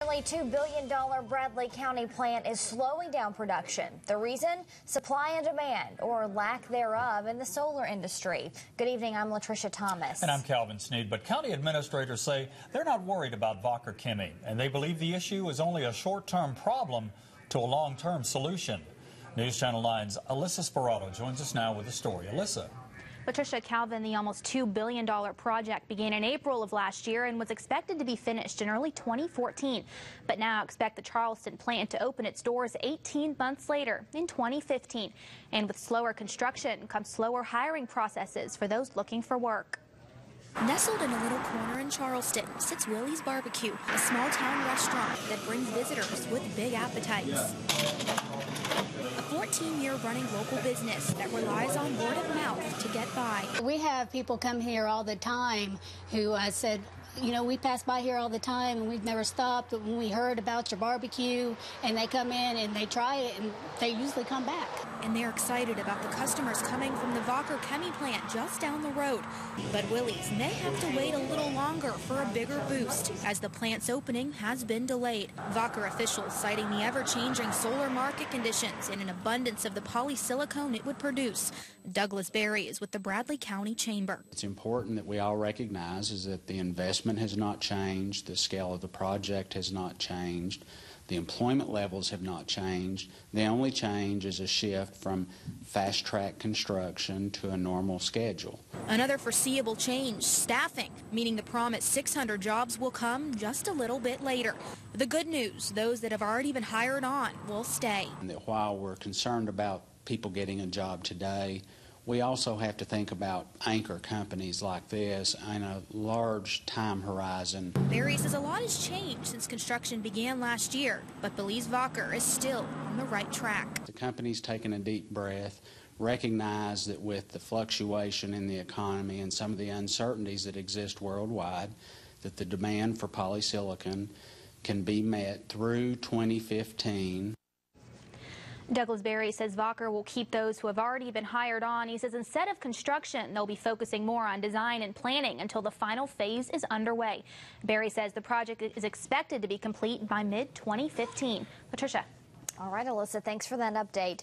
Nearly $2 billion Bradley County plant is slowing down production. The reason? Supply and demand, or lack thereof, in the solar industry. Good evening, I'm Latricia Thomas. And I'm Calvin Sneed. But county administrators say they're not worried about Wacker Chemie, and they believe the issue is only a short-term problem to a long-term solution. News Channel 9's Alyssa Spirato joins us now with the story. Alyssa. Patricia, Calvin, the almost $2 billion project began in April of last year and was expected to be finished in early 2014. But now expect the Charleston plant to open its doors 18 months later in 2015. And with slower construction comes slower hiring processes for those looking for work. Nestled in a little corner in Charleston sits Willie's Barbeque, a small-town restaurant that brings visitors with big appetites. A 14-year running local business that relies on word of mouth to get by. We have people come here all the time who said, you know, we pass by here all the time and we've never stopped, but when we heard about your barbecue and they come in and they try it and they usually come back. And they're excited about the customers coming from the Wacker Chemie plant just down the road. But Willie's may have to wait a little longer for a bigger boost as the plant's opening has been delayed. Wacker officials citing the ever-changing solar market conditions and an abundance of the polysilicon it would produce. Berry is with the Bradley County Chamber. It's important that we all recognize is that the investment has not changed, the scale of the project has not changed, the employment levels have not changed. The only change is a shift from fast-track construction to a normal schedule. Another foreseeable change, staffing, meaning the promised 600 jobs will come just a little bit later. The good news, those that have already been hired on will stay. And that while we're concerned about people getting a job today, we also have to think about anchor companies like this and a large time horizon. Berry says a lot has changed since construction began last year, but believes Wacker is still on the right track. The company's taken a deep breath, recognize that with the fluctuation in the economy and some of the uncertainties that exist worldwide, that the demand for polysilicon can be met through 2015. Berry says Wacker will keep those who have already been hired on. He says instead of construction, they'll be focusing more on design and planning until the final phase is underway. Berry says the project is expected to be complete by mid-2015. Patricia. All right, Alyssa, thanks for that update.